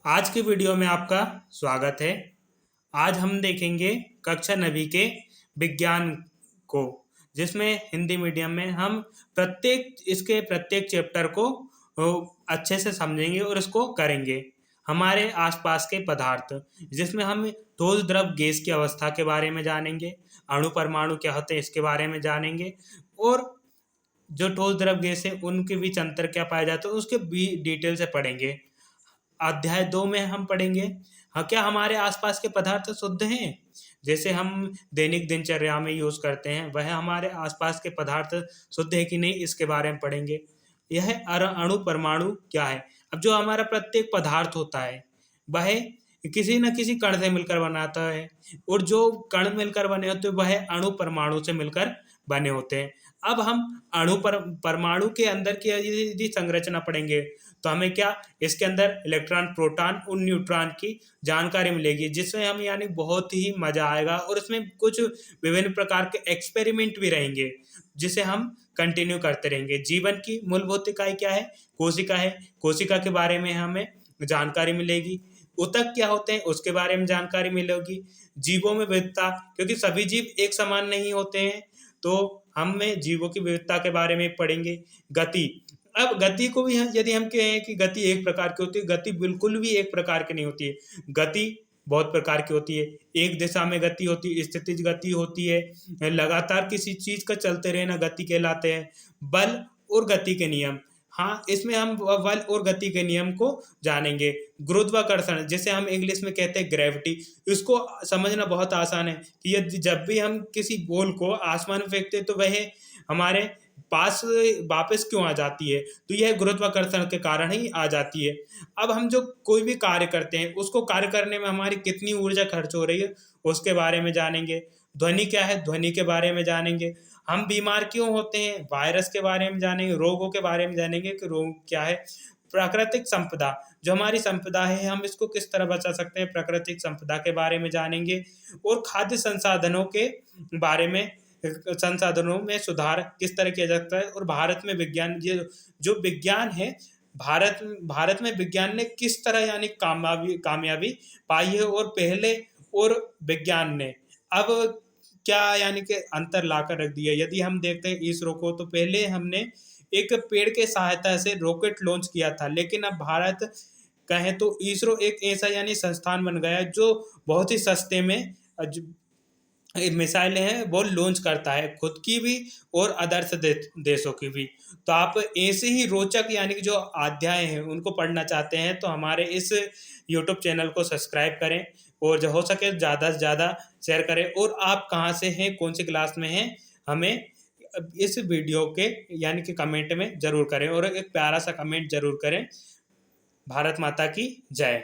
आज की वीडियो में आपका स्वागत है। आज हम देखेंगे कक्षा 9वीं के विज्ञान को, जिसमें हिंदी मीडियम में हम प्रत्येक चैप्टर को अच्छे से समझेंगे और इसको करेंगे। हमारे आसपास के पदार्थ, जिसमें हम ठोस द्रव गैस की अवस्था के बारे में जानेंगे, अणु परमाणु क्या होते हैं इसके बारे में जानेंगे, और जो ठोस द्रव गैस है उनके बीच अंतर क्या पाया जाता है उसके भी डिटेल से पढ़ेंगे। अध्याय 2 में हम पढ़ेंगे हाँ, क्या हमारे आसपास के पदार्थ शुद्ध हैं? जैसे हम दैनिक दिनचर्या में यूज़ करते हैं, वह हमारे आसपास के पदार्थ शुद्ध है कि नहीं इसके बारे में पढ़ेंगे। यह अणु परमाणु क्या है? अब जो हमारा प्रत्येक पदार्थ होता है, वह किसी न किसी कण से मिलकर बनाता है, और जो कण मिलकर बने होते हैं वह अणु परमाणु से मिलकर बने होते हैं। अब हम परमाणु के अंदर की यदि संरचना पढ़ेंगे तो हमें क्या इसके अंदर इलेक्ट्रॉन, प्रोटॉन और न्यूट्रॉन की जानकारी मिलेगी, जिसमें हम यानी बहुत ही मजा आएगा, और इसमें कुछ विभिन्न प्रकार के एक्सपेरिमेंट भी रहेंगे जिसे हम कंटिन्यू करते रहेंगे। जीवन की मूलभूत इकाई क्या है? कोशिका है। कोशिका के बारे में हमें जानकारी मिलेगी। ऊतक क्या होते हैं उसके बारे में जानकारी मिलेगी। जीवों में विविधता, क्योंकि सभी जीव एक समान नहीं होते हैं, तो हमें जीवों की विविधता के बारे में पढ़ेंगे। गति, अब गति को भी यदि हम कहें कि गति एक प्रकार की होती है, गति बिल्कुल भी एक प्रकार की नहीं होती है। गति बहुत प्रकार की होती है। एक दिशा में गति होती है, स्थितिज गति होती है, लगातार किसी चीज का चलते रहना गति कहलाते हैं। बल और गति के नियम, हाँ इसमें हम बल और गति के नियम को जानेंगे। गुरुत्वाकर्षण, जिसे हम इंग्लिश में कहते हैं ग्रेविटी, इसको समझना बहुत आसान है कि यदि जब भी हम किसी बॉल को आसमान में फेंकते हैं तो वह हमारे पास वापस क्यों आ जाती है, तो यह गुरुत्वाकर्षण के कारण ही आ जाती है। अब हम जो कोई भी कार्य करते हैं उसको कार्य करने में हमारी कितनी ऊर्जा खर्च हो रही है उसके बारे में जानेंगे। ध्वनि क्या है, ध्वनि के बारे में जानेंगे। हम बीमार क्यों होते हैं, वायरस के बारे में जानेंगे। रोगों के बारे में जानेंगे कि रोग क्या है। प्राकृतिक संपदा, जो हमारी संपदा है हम इसको किस तरह बचा सकते हैं, प्राकृतिक संपदा के बारे में जानेंगे। और खाद्य संसाधनों के बारे में, संसाधनों में सुधार किस तरह किया जाता है। और भारत में विज्ञान, ये जो विज्ञान है, भारत में विज्ञान ने किस तरह यानी कामयाबी पाई है, और पहले और विज्ञान ने अब क्या यानी कि अंतर लाकर रख दिया। यदि हम देखते हैं इसरो को, तो पहले हमने एक पेड़ के सहायता से रॉकेट लॉन्च किया था, लेकिन अब भारत कहें तो इसरो एक ऐसा यानी संस्थान बन गया है जो बहुत ही सस्ते में मिसाइलें हैं वो लॉन्च करता है, खुद की भी और अदर्स देशों की भी। तो आप ऐसे ही रोचक यानी कि जो अध्याय हैं उनको पढ़ना चाहते हैं तो हमारे इस यूट्यूब चैनल को सब्सक्राइब करें, और जो हो सके ज़्यादा से ज़्यादा शेयर करें। और आप कहाँ से हैं, कौन सी क्लास में हैं, हमें इस वीडियो के यानी कि कमेंट में ज़रूर करें, और एक प्यारा सा कमेंट ज़रूर करें। भारत माता की जय।